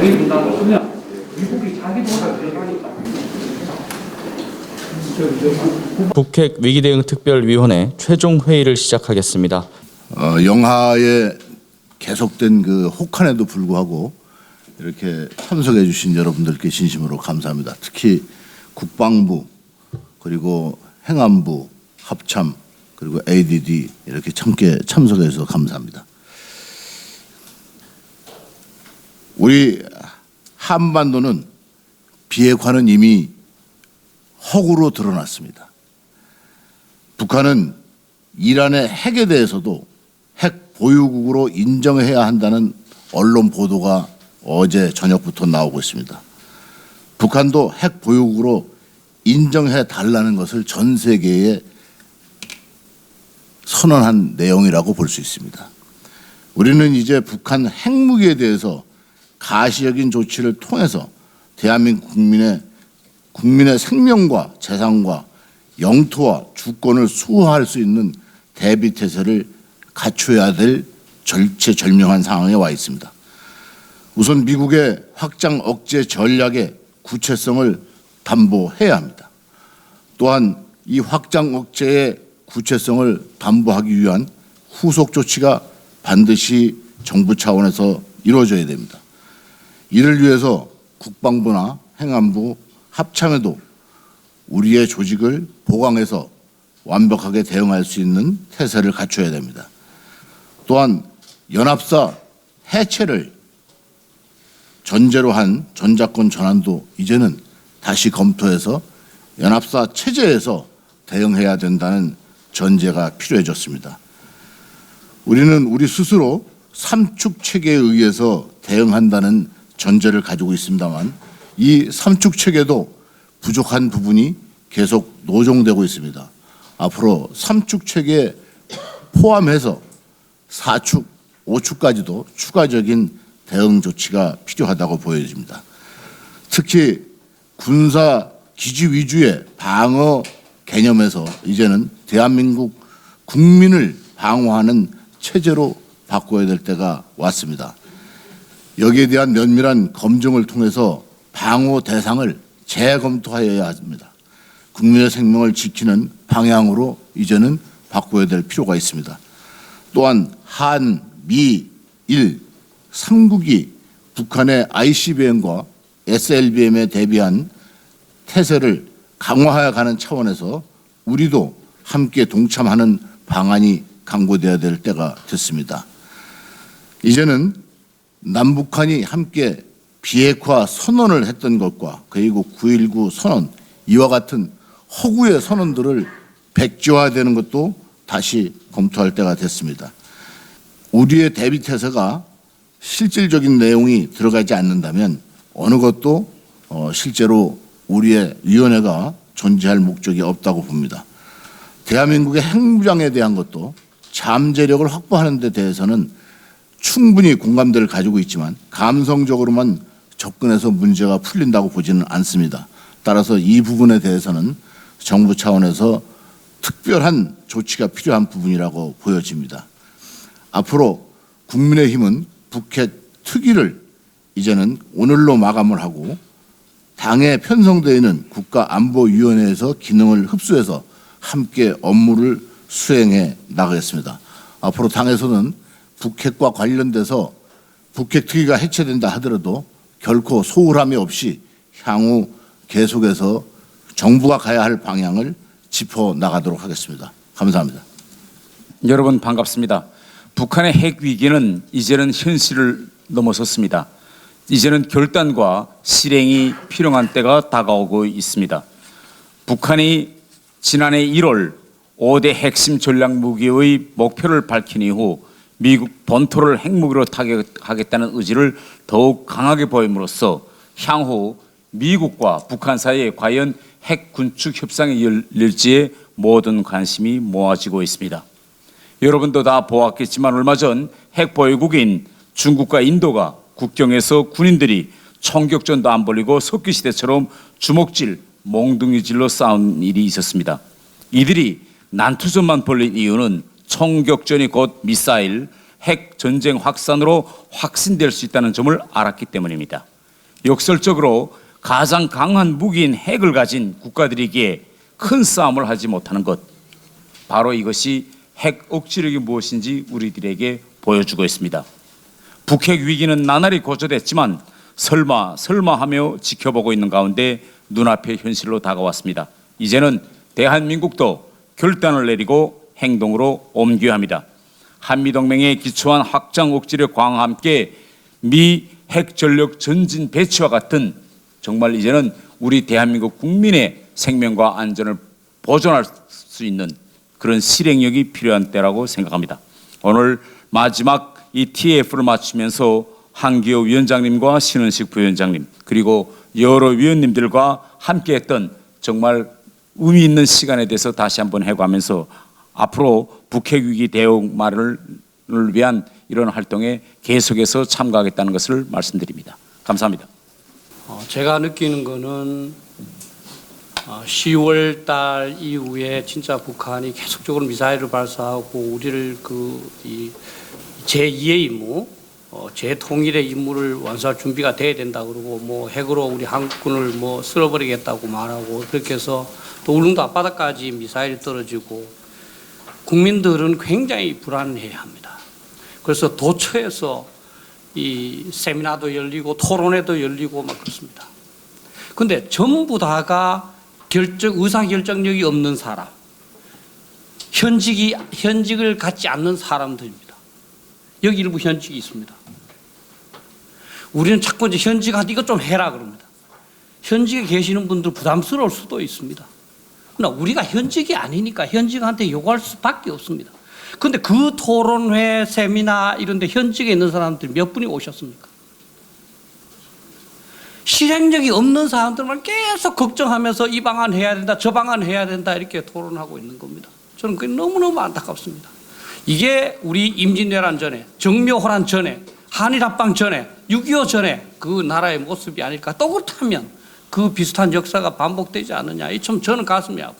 보여준다고 하면 미국이 자기도 들어가니까. 북핵 위기대응 특별위원회 최종 회의를 시작하겠습니다. 영하에 계속된 그 혹한에도 불구하고 이렇게 참석해 주신 여러분들께 진심으로 감사합니다. 특히 국방부 그리고 행안부, 합참 그리고 ADD 이렇게 함께 참석해서 감사합니다. 우리 한반도는 비핵화는 이미 허구로 드러났습니다. 북한은 이란의 핵에 대해서도 핵 보유국으로 인정해야 한다는 언론 보도가 어제 저녁부터 나오고 있습니다. 북한도 핵 보유국으로 인정해 달라는 것을 전 세계에 선언한 내용이라고 볼 수 있습니다. 우리는 이제 북한 핵무기에 대해서 가시적인 조치를 통해서 대한민국 국민의 생명과 재산과 영토와 주권을 수호할 수 있는 대비태세를 갖춰야 될 절체절명한 상황에 와 있습니다. 우선 미국의 확장 억제 전략의 구체성을 담보해야 합니다. 또한 이 확장 억제의 구체성을 담보하기 위한 후속 조치가 반드시 정부 차원에서 이루어져야 됩니다. 이를 위해서 국방부나 행안부, 합참에도 우리의 조직을 보강해서 완벽하게 대응할 수 있는 태세를 갖춰야 됩니다. 또한 연합사 해체를 전제로 한 전작권 전환도 이제는 다시 검토해서 연합사 체제에서 대응해야 된다는 전제가 필요해졌습니다. 우리는 우리 스스로 삼축 체계에 의해서 대응한다는 전제를 가지고 있습니다만 이 삼축 체계도 부족한 부분이 계속 노정되고 있습니다. 앞으로 삼축 체계에 포함해서 4축, 5축까지도 추가적인 대응 조치가 필요하다고 보여집니다. 특히 군사 기지 위주의 방어 개념에서 이제는 대한민국 국민을 방어하는 체제로 바꿔야 될 때가 왔습니다. 여기에 대한 면밀한 검증을 통해서 방어 대상을 재검토하여야 합니다. 국민의 생명을 지키는 방향으로 이제는 바꿔야 될 필요가 있습니다. 또한 한, 미, 일, 3국이 북한의 ICBM과 SLBM에 대비한 태세를 강화해 가는 차원에서 우리도 함께 동참하는 방안이 강구되어야 될 때가 됐습니다. 이제는 남북한이 함께 비핵화 선언을 했던 것과 그리고 9.19 선언 이와 같은 허구의 선언들을 백지화되는 것도 다시 검토할 때가 됐습니다. 우리의 대비 태세가 실질적인 내용이 들어가지 않는다면 어느 것도 실제로 우리의 위원회가 존재할 목적이 없다고 봅니다. 대한민국의 핵무장에 대한 것도 잠재력을 확보하는 데 대해서는 충분히 공감대를 가지고 있지만 감성적으로만 접근해서 문제가 풀린다고 보지는 않습니다. 따라서 이 부분에 대해서는 정부 차원에서 특별한 조치가 필요한 부분이라고 보여집니다. 앞으로 국민의힘은 북핵 특위를 이제는 오늘로 마감을 하고 당에 편성되어 있는 국가안보위원회에서 기능을 흡수해서 함께 업무를 수행해 나가겠습니다. 앞으로 당에서는 북핵과 관련돼서 북핵 특위가 해체된다 하더라도 결코 소홀함이 없이 향후 계속해서 정부가 가야 할 방향을 짚어 나가도록 하겠습니다. 감사합니다. 여러분 반갑습니다. 북한의 핵 위기는 이제는 현실을 넘어섰습니다. 이제는 결단과 실행이 필요한 때가 다가오고 있습니다. 북한이 지난해 1월 5대 핵심 전략 무기의 목표를 밝힌 이후 미국 본토를 핵무기로 타격하겠다는 의지를 더욱 강하게 보임으로써 향후 미국과 북한 사이에 과연 핵 군축 협상이 열릴지에 모든 관심이 모아지고 있습니다. 여러분도 다 보았겠지만 얼마 전 핵 보유국인 중국과 인도가 국경에서 군인들이 총격전도 안 벌이고 석기시대처럼 주먹질, 몽둥이질로 싸운 일이 있었습니다. 이들이 난투전만 벌린 이유는 총격전이 곧 미사일, 핵 전쟁 확산으로 확신될 수 있다는 점을 알았기 때문입니다. 역설적으로 가장 강한 무기인 핵을 가진 국가들이기에 큰 싸움을 하지 못하는 것, 바로 이것이 핵 억지력이 무엇인지 우리들에게 보여주고 있습니다. 북핵 위기는 나날이 고조됐지만 설마 하며 지켜보고 있는 가운데 눈앞의 현실로 다가왔습니다. 이제는 대한민국도 결단을 내리고 행동으로 옮겨야 합니다. 한미동맹에 기초한 확장 억지력 강화와 함께 미 핵전력 전진 배치와 같은 정말 이제는 우리 대한민국 국민의 생명과 안전을 보존할 수 있는 그런 실행력이 필요한 때라고 생각합니다. 오늘 마지막 이 TF를 마치면서 한기호 위원장님과 신원식 부위원장님 그리고 여러 위원님들과 함께했던 정말 의미 있는 시간에 대해서 다시 한번 해가면서 앞으로 북핵 위기 대응을 위한 이런 활동에 계속해서 참가하겠다는 것을 말씀드립니다. 감사합니다. 제가 느끼는 거는 10월 달 이후에 진짜 북한이 계속적으로 미사일을 발사하고 우리를 제2의 임무, 재통일의 임무를 완수할 준비가 돼야 된다 그러고 뭐 핵으로 우리 한국군을 뭐 쓸어버리겠다고 말하고 그렇게 해서 또 울릉도 앞바다까지 미사일이 떨어지고 국민들은 굉장히 불안해야 합니다. 그래서 도처에서 이 세미나도 열리고 토론회도 열리고 막 그렇습니다. 근데 전부 다가 의사결정력이 없는 사람, 현직을 갖지 않는 사람들입니다. 여기 일부 현직이 있습니다. 우리는 자꾸 이제 현직한테 이것 좀 해라 그럽니다. 현직에 계시는 분들 부담스러울 수도 있습니다. 그러나 우리가 현직이 아니니까 현직한테 요구할 수밖에 없습니다. 그런데 그 토론회, 세미나 이런 데 현직에 있는 사람들이 몇 분이 오셨습니까? 실행력이 없는 사람들만 계속 걱정하면서 이 방안 해야 된다, 저 방안 해야 된다 이렇게 토론하고 있는 겁니다. 저는 그게 너무너무 안타깝습니다. 이게 우리 임진왜란 전에, 정묘호란 전에, 한일합방 전에, 6.25 전에 그 나라의 모습이 아닐까. 또 그렇다면 그 비슷한 역사가 반복되지 않느냐. 이 참 저는 가슴이 아픕니다.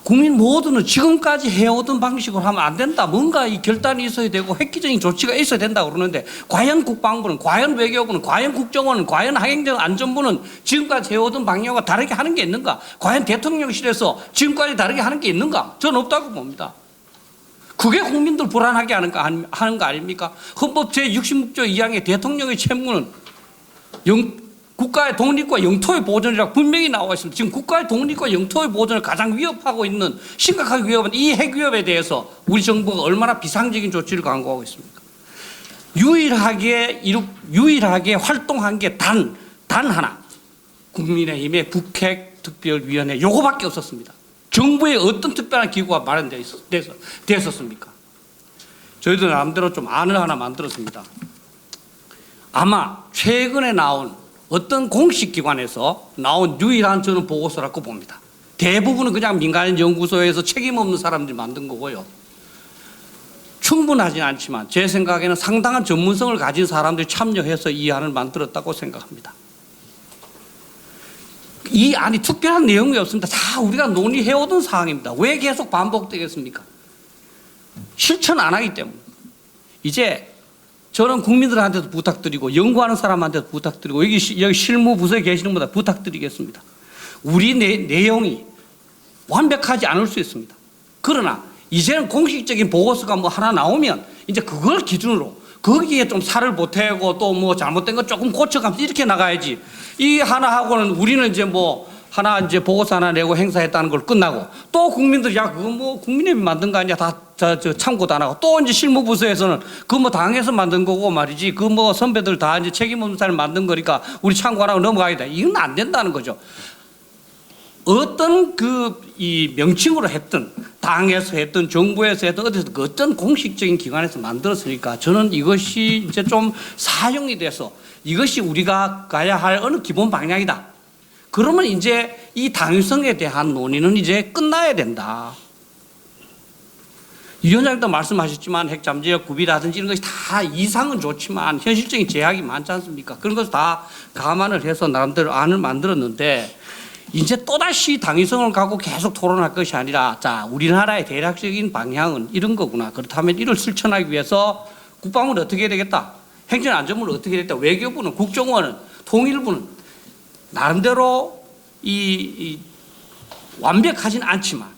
국민 모두는 지금까지 해오던 방식으로 하면 안 된다. 뭔가 이 결단이 있어야 되고 획기적인 조치가 있어야 된다 그러는데 과연 국방부는, 과연 외교부는, 과연 국정원은, 과연 행정안전부는 지금까지 해오던 방향과 다르게 하는 게 있는가? 과연 대통령실에서 지금까지 다르게 하는 게 있는가? 저는 없다고 봅니다. 그게 국민들 불안하게 하는 거 아닙니까? 헌법 제66조 2항의 대통령의 책무는 국가의 독립과 영토의 보존이라고 분명히 나와 있습니다. 지금 국가의 독립과 영토의 보존을 가장 위협하고 있는 심각하게 위협한 이 핵 위협에 대해서 우리 정부가 얼마나 비상적인 조치를 강구하고 있습니까? 유일하게 활동한 게 단 하나. 국민의힘의 북핵 특별위원회 요거밖에 없었습니다. 정부의 어떤 특별한 기구가 마련되었습니까? 저희도 나름대로 좀 안을 하나 만들었습니다. 아마 최근에 나온 어떤 공식 기관에서 나온 유일한 저는 보고서라고 봅니다. 대부분은 그냥 민간 연구소에서 책임 없는 사람들이 만든 거고요. 충분하진 않지만 제 생각에는 상당한 전문성을 가진 사람들이 참여해서 이 안을 만들었다고 생각합니다. 이 안이 특별한 내용이 없습니다. 다 우리가 논의해오던 사항입니다. 왜 계속 반복되겠습니까? 실천 안 하기 때문에. 이제 저는 국민들한테도 부탁드리고 연구하는 사람한테도 부탁드리고 여기 실무부서에 계시는 분들 부탁드리겠습니다. 우리 내용이 완벽하지 않을 수 있습니다. 그러나 이제는 공식적인 보고서가 뭐 하나 나오면 이제 그걸 기준으로 거기에 좀 살을 보태고 또 뭐 잘못된 거 조금 고쳐가면서 이렇게 나가야지. 이 하나하고는 우리는 이제 뭐 하나 이제 보고서 하나 내고 행사했다는 걸 끝나고 또 국민들이 야 그거 뭐 국민의힘이 만든 거 아니야 다 참고도 안 하고 또 이제 실무부서에서는 그거 뭐 당에서 만든 거고 말이지 그 뭐 선배들 다 이제 책임 없는 사람 만든 거니까 우리 참고 안 하고 넘어가야 돼. 이건 안 된다는 거죠. 어떤 이 명칭으로 했든 당에서 했든 정부에서 했든 어디서 어떤 공식적인 기관에서 만들었으니까 저는 이것이 이제 좀 사용이 돼서 이것이 우리가 가야 할 어느 기본 방향이다. 그러면 이제 이 당위성에 대한 논의는 이제 끝나야 된다. 이 위원장님도 말씀하셨지만 핵잠재력 구비라든지 이런 것이 다 이상은 좋지만 현실적인 제약이 많지 않습니까? 그런 것을 다 감안을 해서 나름대로 안을 만들었는데 이제 또다시 당위성을 갖고 계속 토론할 것이 아니라 자 우리나라의 대략적인 방향은 이런 거구나. 그렇다면 이를 실천하기 위해서 국방부는 어떻게 해야 되겠다. 행정안전부는 어떻게 됐다. 외교부는 국정원은 통일부는 나름대로 이 완벽하진 않지만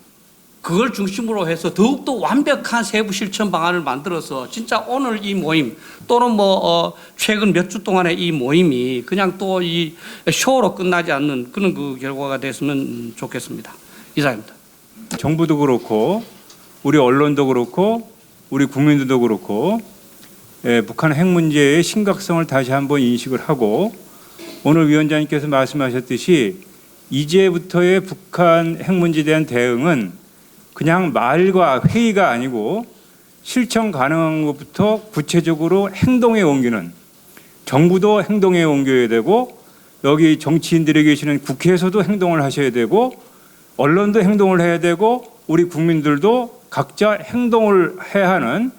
그걸 중심으로 해서 더욱더 완벽한 세부 실천 방안을 만들어서 진짜 오늘 이 모임 또는 최근 몇 주 동안의 이 모임이 그냥 또 이 쇼로 끝나지 않는 그런 그 결과가 됐으면 좋겠습니다. 이상입니다. 정부도 그렇고 우리 언론도 그렇고 우리 국민들도 그렇고 북한 핵 문제의 심각성을 다시 한번 인식을 하고 오늘 위원장님께서 말씀하셨듯이 이제부터의 북한 핵 문제에 대한 대응은 그냥 말과 회의가 아니고 실천 가능한 것부터 구체적으로 행동에 옮기는, 정부도 행동에 옮겨야 되고 여기 정치인들이 계시는 국회에서도 행동을 하셔야 되고 언론도 행동을 해야 되고 우리 국민들도 각자 행동을 해야 하는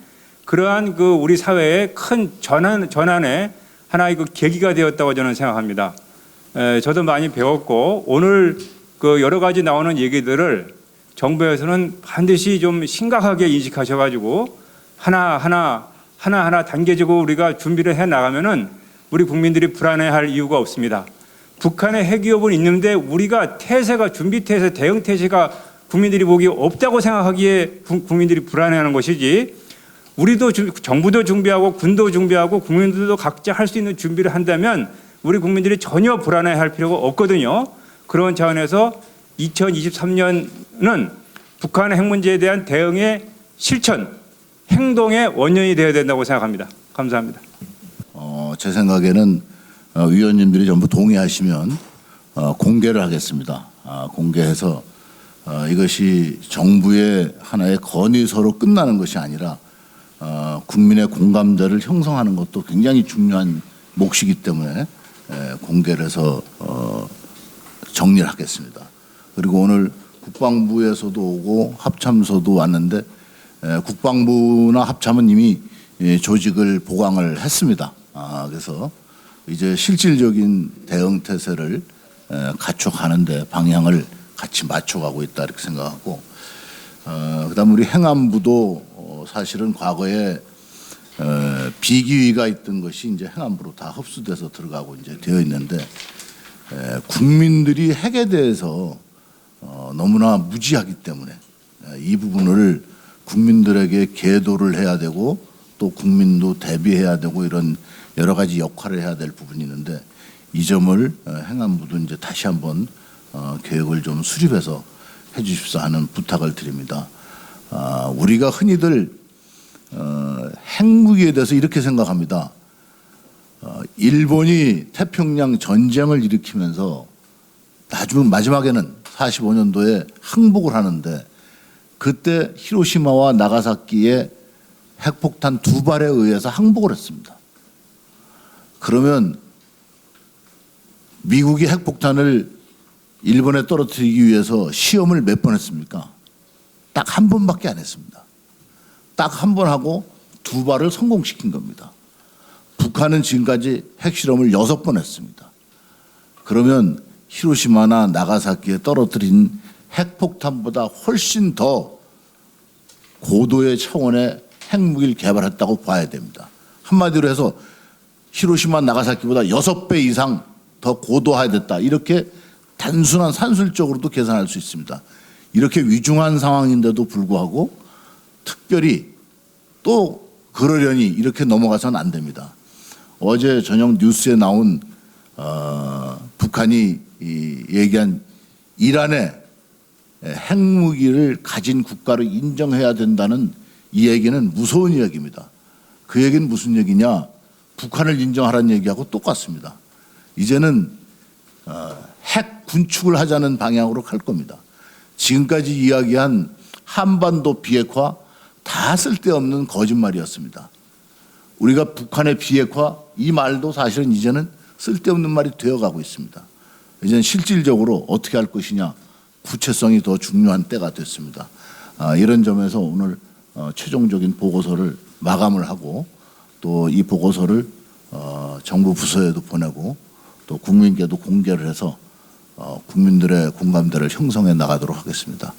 그러한 그 우리 사회의 큰 전환의 하나의 그 계기가 되었다고 저는 생각합니다. 저도 많이 배웠고 오늘 그 여러 가지 나오는 얘기들을 정부에서는 반드시 좀 심각하게 인식하셔가지고 하나하나 단계적으로 우리가 준비를 해 나가면은 우리 국민들이 불안해할 이유가 없습니다. 북한의 핵 위협은 있는데 우리가 태세가 준비 태세, 대응 태세가 국민들이 보기에 없다고 생각하기에 국민들이 불안해하는 것이지. 우리도 정부도 준비하고 군도 준비하고 국민들도 각자 할 수 있는 준비를 한다면 우리 국민들이 전혀 불안해할 필요가 없거든요. 그런 차원에서 2023년은 북한의 핵 문제에 대한 대응의 실천, 행동의 원년이 되어야 된다고 생각합니다. 감사합니다. 제 생각에는 위원님들이 전부 동의하시면 공개를 하겠습니다. 공개해서 이것이 정부의 하나의 건의서로 끝나는 것이 아니라 국민의 공감대를 형성하는 것도 굉장히 중요한 몫이기 때문에 공개를 해서 정리를 하겠습니다. 그리고 오늘 국방부에서도 오고 합참소도 왔는데 국방부나 합참은 이미 조직을 보강을 했습니다. 그래서 이제 실질적인 대응 태세를 갖춰가는데 방향을 같이 맞춰가고 있다 이렇게 생각하고 그다음 우리 행안부도 사실은 과거에 비기위가 있던 것이 이제 행안부로 다 흡수돼서 들어가고 이제 되어 있는데 국민들이 핵에 대해서 너무나 무지하기 때문에 이 부분을 국민들에게 계도를 해야 되고 또 국민도 대비해야 되고 이런 여러 가지 역할을 해야 될 부분이 있는데 이 점을 행안부도 이제 다시 한번 계획을 좀 수립해서 해 주십사 하는 부탁을 드립니다. 우리가 흔히들 핵무기에 대해서 이렇게 생각합니다. 일본이 태평양 전쟁을 일으키면서 마지막에는 45년도에 항복을 하는데 그때 히로시마와 나가사키에 핵폭탄 2발에 의해서 항복을 했습니다. 그러면 미국이 핵폭탄을 일본에 떨어뜨리기 위해서 시험을 몇 번 했습니까? 딱 한 번밖에 안 했습니다. 딱 한 번 하고 2발을 성공시킨 겁니다. 북한은 지금까지 핵실험을 6번 했습니다. 그러면 히로시마나 나가사키에 떨어뜨린 핵폭탄보다 훨씬 더 고도의 차원의 핵무기를 개발했다고 봐야 됩니다. 한마디로 해서 히로시마 나가사키보다 6배 이상 더 고도화됐다. 이렇게 단순한 산술적으로도 계산할 수 있습니다. 이렇게 위중한 상황인데도 불구하고 특별히 또 그러려니 이렇게 넘어가서는 안 됩니다. 어제 저녁 뉴스에 나온 북한이 얘기한 이란의 핵무기를 가진 국가로 인정해야 된다는 이 얘기는 무서운 이야기입니다. 그 얘기는 무슨 얘기냐? 북한을 인정하라는 얘기하고 똑같습니다. 이제는 핵 군축을 하자는 방향으로 갈 겁니다. 지금까지 이야기한 한반도 비핵화 다 쓸데없는 거짓말이었습니다. 우리가 북한의 비핵화 이 말도 사실은 이제는 쓸데없는 말이 되어가고 있습니다. 이제는 실질적으로 어떻게 할 것이냐 구체성이 더 중요한 때가 됐습니다. 이런 점에서 오늘 최종적인 보고서를 마감을 하고 또 이 보고서를 정부 부서에도 보내고 또 국민께도 공개를 해서 국민들의 공감대를 형성해 나가도록 하겠습니다.